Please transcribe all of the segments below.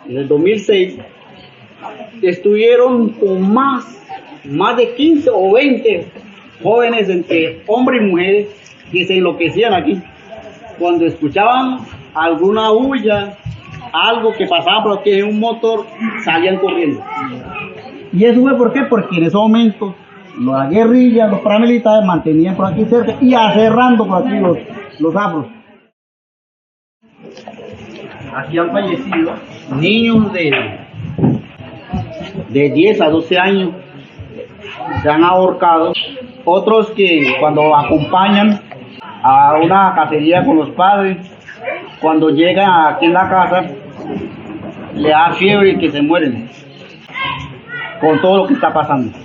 en el 2006, estuvieron con más de 15 o 20 jóvenes entre hombres y mujeres que se enloquecían aquí. Cuando escuchaban alguna bulla, algo que pasaba por aquí en un motor, salían corriendo. ¿Y eso fue por qué? Porque en ese momento la guerrilla, los paramilitares mantenían por aquí cerca y aserrando por aquí los afros. Aquí han fallecido niños de 10 a 12 años, se han ahorcado. Otros que cuando acompañan a una cacería con los padres, cuando llegan aquí en la casa, le da fiebre y que se mueren con todo lo que está pasando.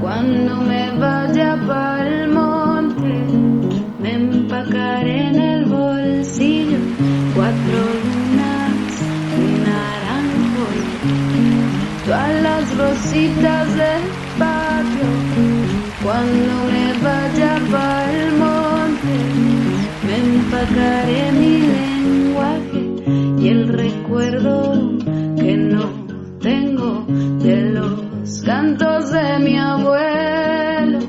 Cuando me vaya para el monte, me empacaré en el bolsillo 4 lunas, un naranjo, todas las rositas del patio. Cuando me vaya para el monte, me empacaré mi lenguaje y el recuerdo que no tengo de los cantos de mi abuelo.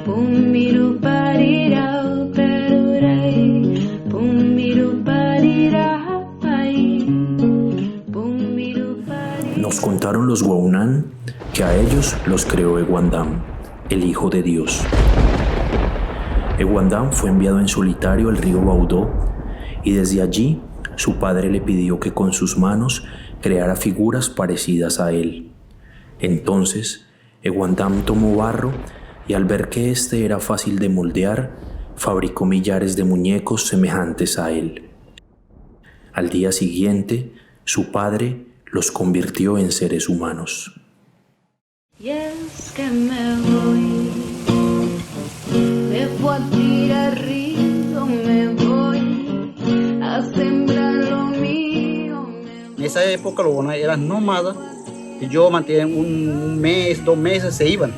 Pumiru parirao perurei, pumiru parirapai, pumiru parirao. Nos contaron los Waunán que a ellos los creó Eguandam, el Hijo de Dios. Eguandam fue enviado en solitario al río Baudó y desde allí su padre le pidió que con sus manos creara figuras parecidas a él. Entonces, Eguandam tomó barro y al ver que éste era fácil de moldear, fabricó millares de muñecos semejantes a él. Al día siguiente, su padre los convirtió en seres humanos. Y es que me voy, debo a tirar río, me voy a sembrar lo mío. En esa época los Waunán eran nómadas. Yo mantenía un mes, 2 meses, se iban,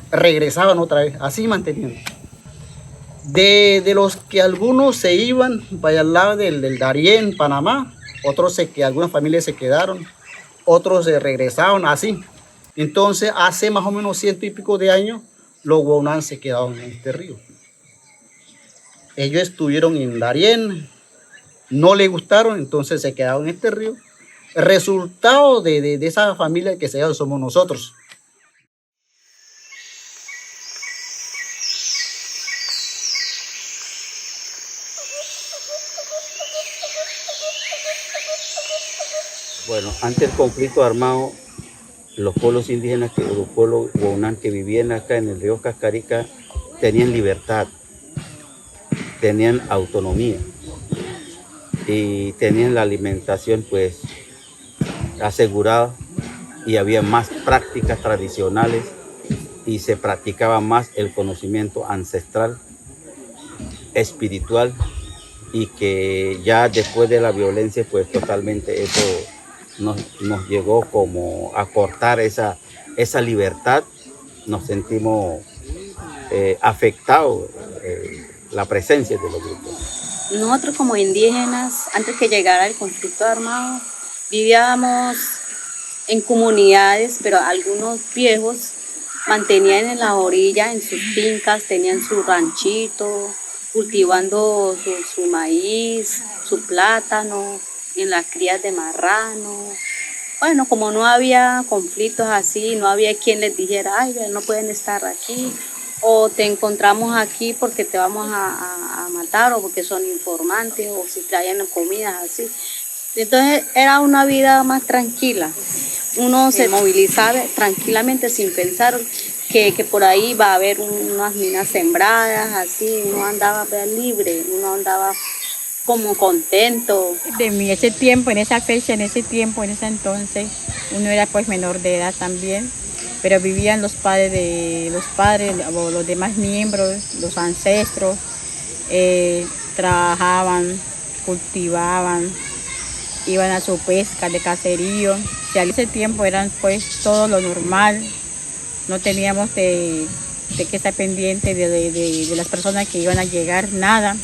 regresaban otra vez, así mantenían. De los que algunos se iban para al lado del Darién, Panamá, otros algunas familias se quedaron, otros se regresaron, así. Entonces, hace más o menos 100 y pico de años, los Waunán se quedaron en este río. Ellos estuvieron en Darién, no les gustaron, entonces se quedaron en este río. El resultado de esa familia que se llama somos nosotros. Bueno, antes del conflicto armado, los pueblos indígenas, los pueblos Waunán que vivían acá en el río Cascarica, tenían libertad, tenían autonomía y tenían la alimentación pues asegurada y había más prácticas tradicionales y se practicaba más el conocimiento ancestral, espiritual, y que ya después de la violencia pues totalmente eso nos llegó como a cortar esa libertad. Nos sentimos afectados la presencia de los grupos. Nosotros como indígenas, antes que llegara el conflicto armado, vivíamos en comunidades, pero algunos viejos mantenían en la orilla, en sus fincas, tenían su ranchito, cultivando su maíz, su plátano, en las crías de marrano. Bueno, como no había conflictos así, no había quien les dijera, ay, no pueden estar aquí, o te encontramos aquí porque te vamos a matar, o porque son informantes, o si traían comidas así. Entonces era una vida más tranquila. Uno se movilizaba tranquilamente sin pensar que por ahí va a haber unas minas sembradas, así. Uno andaba libre, uno andaba como contento. De mí, ese tiempo, en esa fecha, en ese tiempo, en ese entonces, uno era pues menor de edad también, pero vivían los padres o los demás miembros, los ancestros, trabajaban, cultivaban, iban a su pesca de caserío. O sea, en ese tiempo eran pues todo lo normal, no teníamos de que estar pendiente de las personas que iban a llegar, nada.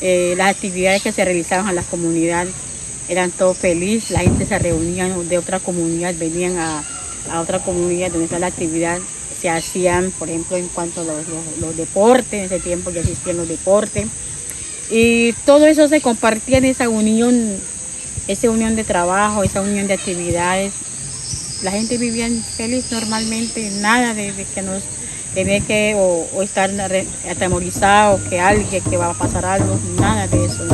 Las actividades que se realizaban en la comunidad eran todo feliz, la gente se reunía de otra comunidad, venían a otra comunidad donde está la actividad, se hacían, por ejemplo, en cuanto a los deportes, en ese tiempo ya existían los deportes, y todo eso se compartía en esa unión de trabajo, esa unión de actividades. La gente vivía feliz normalmente, nada de que nos tenía que o estar atemorizado, que alguien que va a pasar algo, nada de eso.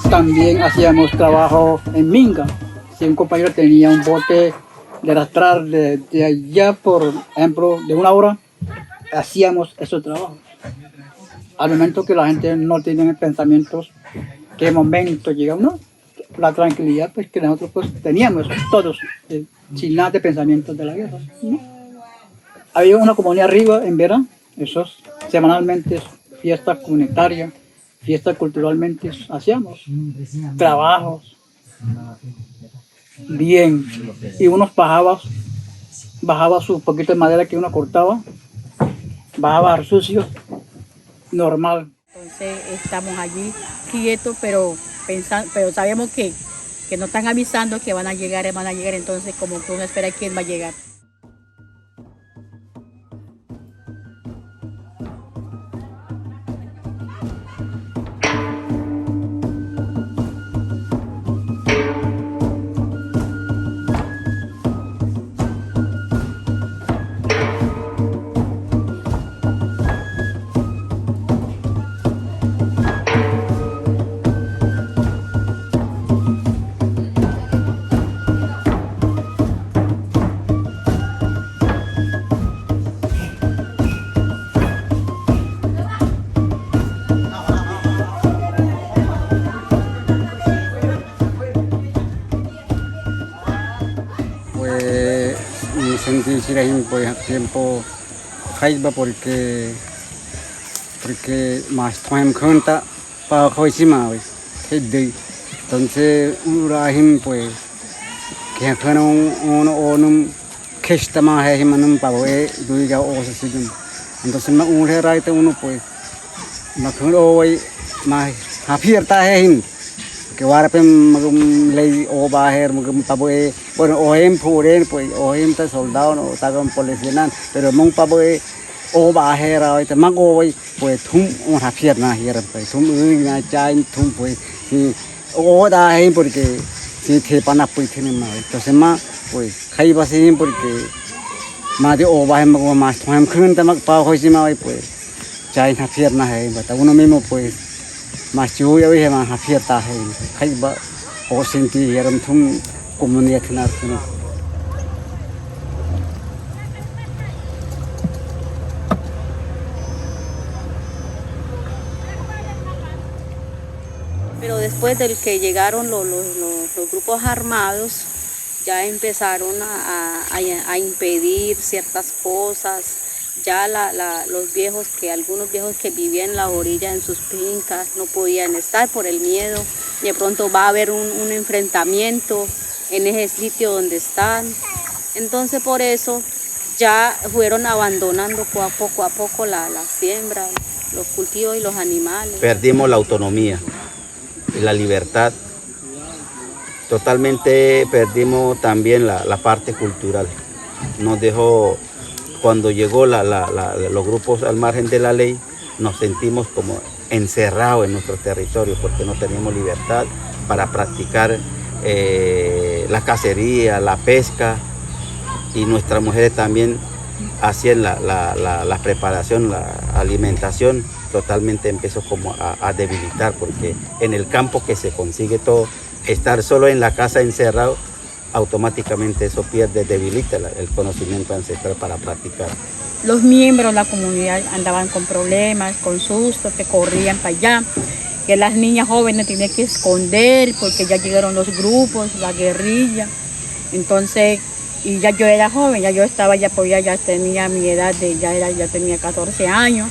También hacíamos trabajo en minga. Si un compañero tenía un bote de arrastrar de allá, por ejemplo, de 1 hora, hacíamos esos trabajos. Al momento que la gente no tenía pensamientos, qué momento llega, ¿no? La tranquilidad pues, que nosotros pues, teníamos todos, sin nada de pensamientos de la guerra, ¿no? Había una comunidad arriba en Vera, esos semanalmente fiestas comunitarias, fiestas culturalmente hacíamos, trabajos, bien, y unos bajaba su poquito de madera que uno cortaba, bajaba al sucio, normal. Entonces estamos allí quietos, pero sabemos que nos están avisando que van a llegar, entonces como que uno espera quién va a llegar. Sentí pues a tiempo jaiba porque más tiempo cuenta para coisima entonces urahim pues que uno que está más manum para duiga entonces más uno pues más hoy más abierta que warpen ley o bajer paboe bueno oem puren pues oem ta soldado no ta con policía pero mon paboe o bajer ahorita más hoy pues tum una pierna hier pues tum una chain tum pues si o da porque si te pana pues tiene más entonces más pues hay va sin porque más de o bajer más tum kun ta más pa hoy más pues chain una pierna uno mismo pues más yo veía más fiesta hay va o sentir era un comunidad nacional. Pero después del que llegaron los grupos armados, ya empezaron a impedir ciertas cosas. Ya algunos viejos que vivían en la orilla en sus fincas no podían estar por el miedo. De pronto va a haber un enfrentamiento en ese sitio donde están. Entonces por eso ya fueron abandonando poco a poco la siembra, los cultivos y los animales. Perdimos la autonomía, la libertad. Totalmente perdimos también la parte cultural. Nos dejó. Cuando llegó los grupos al margen de la ley, nos sentimos como encerrados en nuestro territorio porque no teníamos libertad para practicar la cacería, la pesca, y nuestras mujeres también hacían la preparación, la alimentación. Totalmente empezó como a debilitar porque en el campo que se consigue todo, estar solo en la casa encerrado automáticamente eso pierde, debilita el conocimiento ancestral para practicar. Los miembros de la comunidad andaban con problemas, con sustos, que corrían para allá, que las niñas jóvenes tenían que esconder porque ya llegaron los grupos, la guerrilla. Entonces, y ya yo era joven, ya yo estaba, ya tenía mi edad, ya tenía 14 años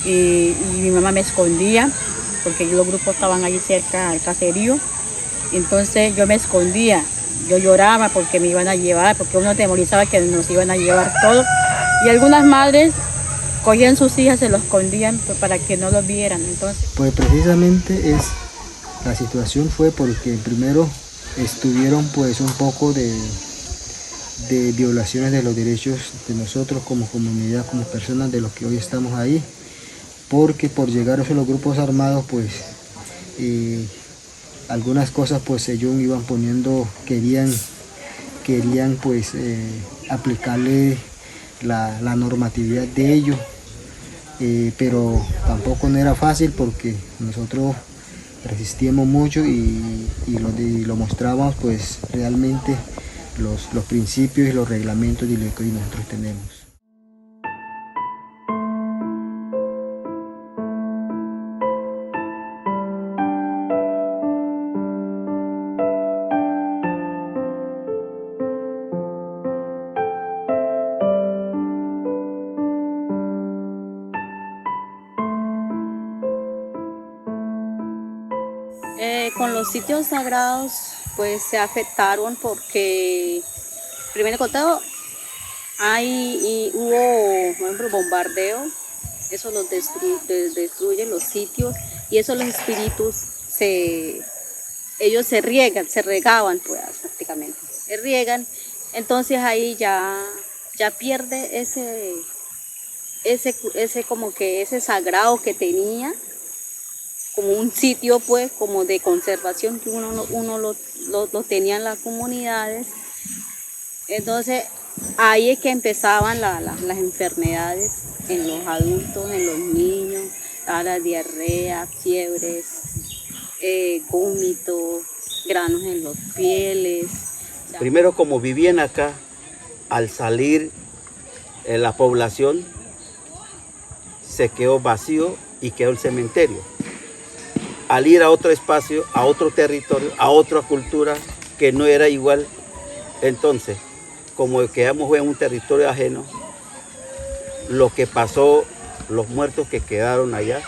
y mi mamá me escondía porque los grupos estaban allí cerca al caserío. Entonces yo me escondía, yo lloraba porque me iban a llevar, porque uno temorizaba que nos iban a llevar todos. Y algunas madres cogían sus hijas, se los escondían para que no los vieran. Entonces, pues precisamente la situación fue porque primero estuvieron pues un poco de violaciones de los derechos de nosotros como comunidad, como personas de los que hoy estamos ahí, porque por llegar a los grupos armados pues algunas cosas pues ellos iban poniendo, querían pues aplicarle la normatividad de ellos, pero tampoco no era fácil porque nosotros resistíamos mucho y lo mostrábamos pues realmente los principios y los reglamentos de lo que hoy nosotros tenemos. Con los sitios sagrados pues se afectaron porque primero que todo hubo, por ejemplo, bombardeo, eso los destruye los sitios y eso los espíritus ellos se regaban pues prácticamente, se riegan, entonces ahí ya pierde ese como que ese sagrado que tenía, como un sitio pues como de conservación que uno lo tenía en las comunidades. Entonces ahí es que empezaban las enfermedades en los adultos, en los niños, la diarrea, fiebres, vómitos, granos en los pieles. Primero, como vivían acá, al salir la población se quedó vacío y quedó el cementerio. Al ir a otro espacio, a otro territorio, a otra cultura que no era igual, entonces, como quedamos en un territorio ajeno, lo que pasó, los muertos que quedaron allá,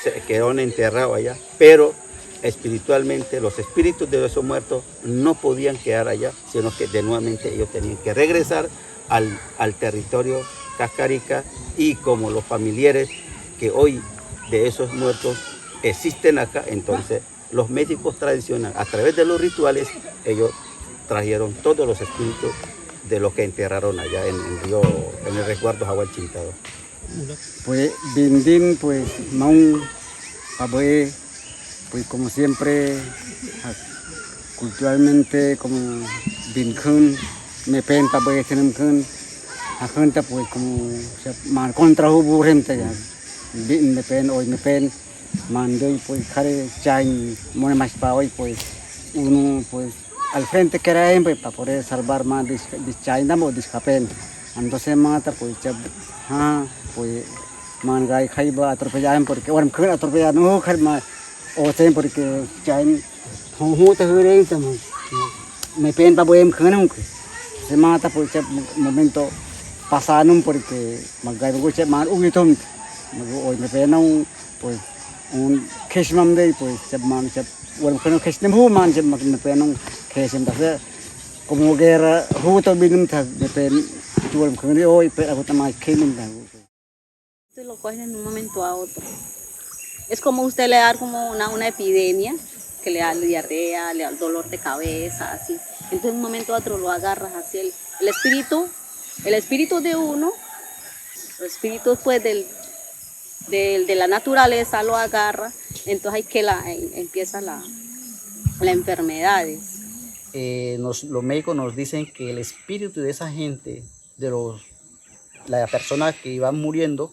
se quedaron enterrados allá, pero espiritualmente los espíritus de esos muertos no podían quedar allá, sino que de nuevamente ellos tenían que regresar al territorio Cascarica, y como los familiares que hoy de esos muertos existen acá, entonces los médicos tradicionales, a través de los rituales, ellos trajeron todos los espíritus de los que enterraron allá en el resguardo Jaguar Chintado. Pues Bindín, pues Maun, Abue, pues como siempre, culturalmente como Binkun, Mepen, Pabue, Tenemkun, Ajunta, pues como man contra Hubu Rente, Bin Mepen, hoy Mepen, Mandoy, pues Jare Chain, Mone más para hoy, pues uno, pues al frente que era pues, para poder salvar más de China o de escapen. Entonces mata, pues pues mangai jaiba atropellaban porque orang kena atropellan no karma o sea porque China hongo te hureng tamo me pen pa boem kena se mata pues momento pasaron porque mangai bugo che man ugitom hoy me pen pues un keshmam de pues man orang kena keshnem hu man me pen keshim da como guerra justo binum ta me pen tuam kena hoy pero aku tamai kemin da Lo cogen en un momento a otro. Es como usted le da como una epidemia, que le da diarrea, le da dolor de cabeza, así. Entonces en un momento a otro lo agarras así. El espíritu de uno, los espíritus pues de la naturaleza lo agarra, entonces hay que empieza la enfermedades. Los médicos nos dicen que el espíritu de esa gente, las personas que iban muriendo,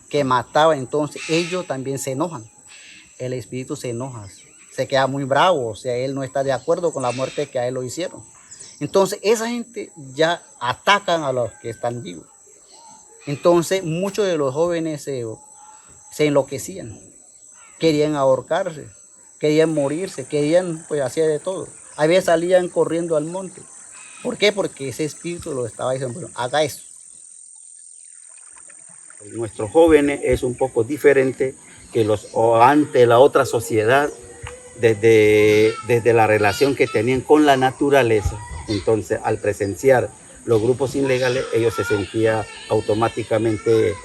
que mataba, entonces ellos también se enojan. El espíritu se enoja, se queda muy bravo, o sea, él no está de acuerdo con la muerte que a él lo hicieron. Entonces esa gente ya atacan a los que están vivos. Entonces muchos de los jóvenes se enloquecían, querían ahorcarse, querían morirse, querían, pues hacía de todo. A veces salían corriendo al monte. ¿Por qué? Porque ese espíritu lo estaba diciendo, bueno, haga eso. Nuestros jóvenes es un poco diferente que los o ante la otra sociedad desde la relación que tenían con la naturaleza. Entonces, al presenciar los grupos ilegales, ellos se sentían automáticamente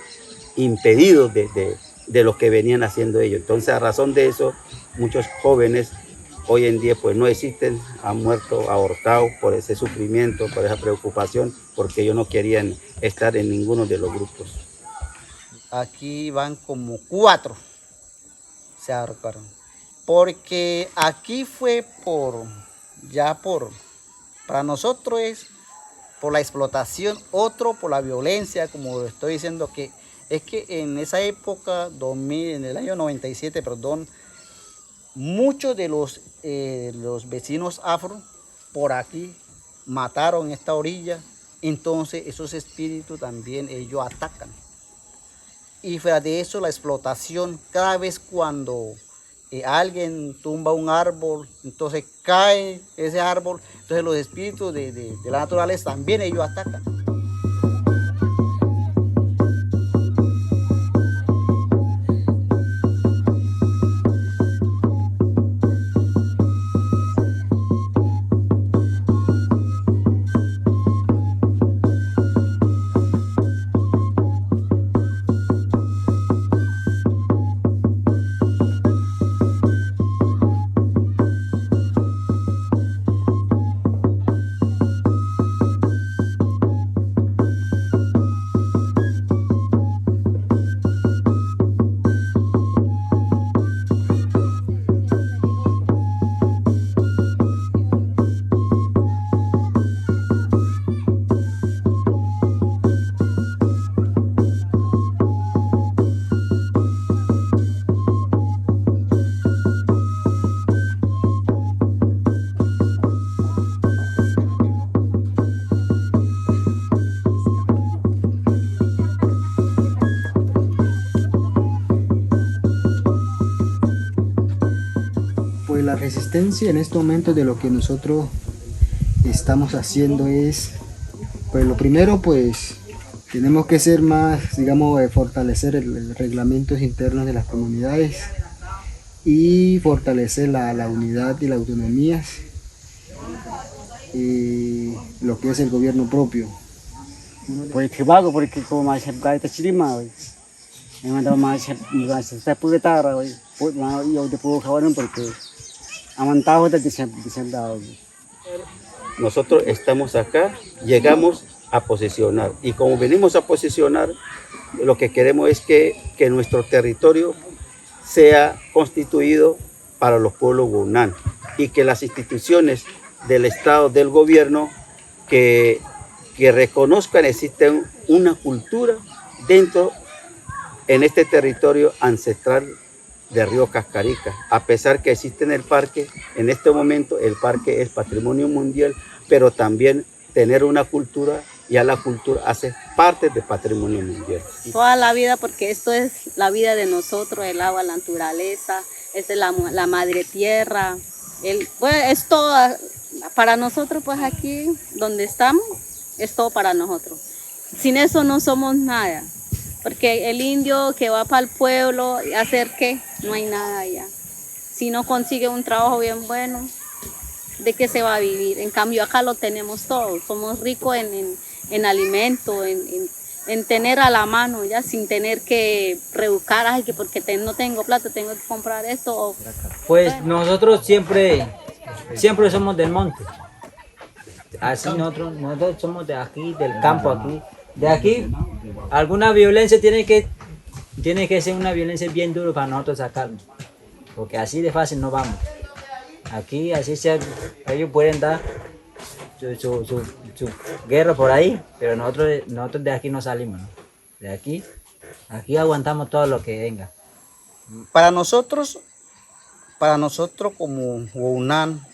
impedidos de lo que venían haciendo ellos. Entonces, a razón de eso, muchos jóvenes hoy en día pues no existen, han muerto ahorcados por ese sufrimiento, por esa preocupación, porque ellos no querían estar en ninguno de los grupos. Aquí van como 4, se ahorcaron. Porque aquí fue para nosotros es por la explotación, otro por la violencia, como lo estoy diciendo, que es que en esa época, en el año 97, perdón, muchos de los vecinos afro por aquí mataron esta orilla, entonces esos espíritus también ellos atacan. Y fuera de eso, la explotación, cada vez cuando alguien tumba un árbol, entonces cae ese árbol, entonces los espíritus de la naturaleza también ellos atacan. Pues la resistencia en este momento de lo que nosotros estamos haciendo es, pues lo primero pues tenemos que ser más, digamos, fortalecer los reglamentos internos de las comunidades y fortalecer la unidad y la autonomía y lo que es el gobierno propio. Pues que vago porque como más se cae chirima hoy. Me mandaba más se puede estar hoy. Pues yo te puedo acabar porque amantado de descendado. Nosotros estamos acá, llegamos a posesionar y como venimos a posesionar, lo que queremos es que nuestro territorio sea constituido para los pueblos guaunán y que las instituciones del Estado, del gobierno, que reconozcan existe una cultura en este territorio ancestral de Río Cascarica, a pesar que existe en el parque, en este momento el parque es patrimonio mundial, pero también tener una cultura, ya la cultura hace parte del patrimonio mundial. Toda la vida, porque esto es la vida de nosotros, el agua, la naturaleza, es la madre tierra, pues es todo para nosotros, pues aquí donde estamos, es todo para nosotros. Sin eso no somos nada. Porque el indio que va para el pueblo, ¿hacer qué? No hay nada allá. Si no consigue un trabajo bien bueno, ¿de qué se va a vivir? En cambio acá lo tenemos todo. Somos ricos en alimento, en tener a la mano, ya sin tener que rebuscar, ay, que porque no tengo plata, tengo que comprar esto. Pues nosotros siempre somos del monte. Así nosotros somos de aquí, del campo aquí. De aquí, alguna violencia tiene que ser una violencia bien dura para nosotros sacarnos. Porque así de fácil no vamos. Aquí, así sea, ellos pueden dar su guerra por ahí, pero nosotros de aquí no salimos, ¿no? De aquí aguantamos todo lo que venga. Para nosotros como guaunán,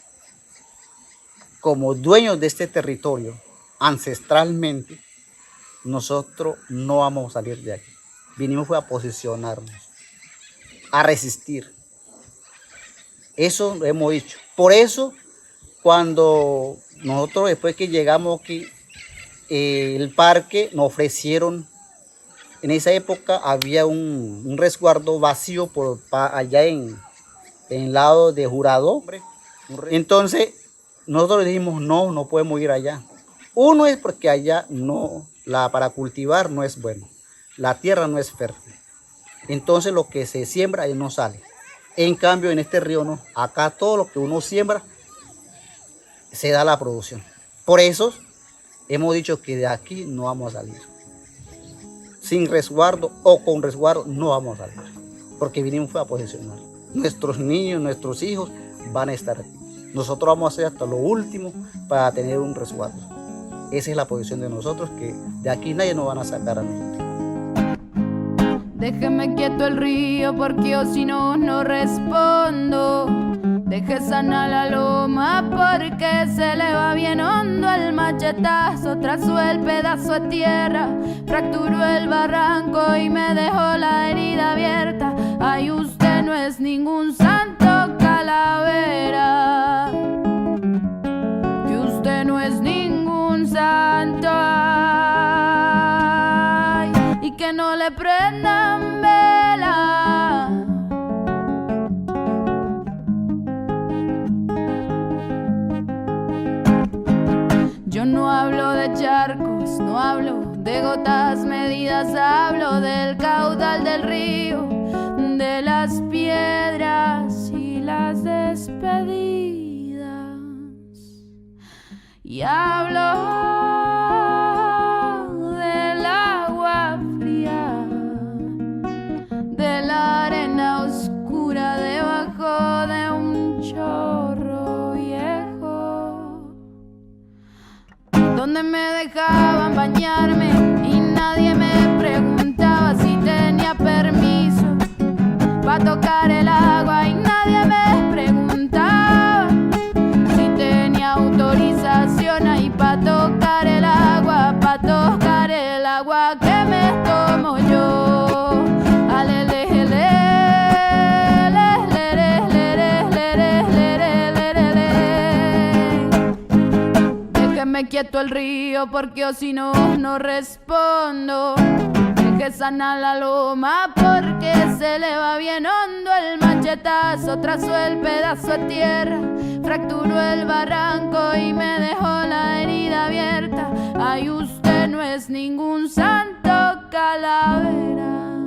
como dueños de este territorio, ancestralmente, nosotros no vamos a salir de aquí. Vinimos fue a posicionarnos, a resistir. Eso lo hemos dicho. Por eso, cuando nosotros después que llegamos aquí, el parque nos ofrecieron, en esa época había un resguardo vacío por allá en el lado de Jurado. Entonces, nosotros dijimos, no podemos ir allá. Uno es porque allá para cultivar no es bueno, la tierra no es fértil. Entonces lo que se siembra ahí no sale. En cambio en este río no, acá todo lo que uno siembra se da la producción. Por eso hemos dicho que de aquí no vamos a salir. Sin resguardo o con resguardo no vamos a salir, porque vinimos a posicionar. Nuestros niños, nuestros hijos van a estar aquí. Nosotros vamos a hacer hasta lo último para tener un resguardo. Esa es la posición de nosotros, que de aquí nadie nos van a sacar a nosotros. Déjeme quieto el río porque yo si no, no respondo. Deje sana la loma porque se le va bien hondo. El machetazo trazó el pedazo de tierra, fracturó el barranco y me dejó la herida abierta. Ay, usted no es ningún santo, calavera, que usted no es ningún santo. Ay, y que no le prendan vela. Yo no hablo de charcos, no hablo de gotas medidas, hablo del caudal del río, de las piedras y las despedidas. Y hablo del agua fría, de la arena oscura debajo de un chorro viejo, donde me dejaban bañarme y nadie me preguntaba si tenía permiso para tocar el agua, y nadie me preguntaba si tenía autorización ahí para tocar el agua que me tomo yo. Déjeme quieto el río porque yo si no, no respondo. Deje sana la loma porque se le va bien hondo. El machetazo trazó el pedazo de tierra, fracturó el barranco y me dejó la herida abierta. Ay, usted no es ningún santo, calavera.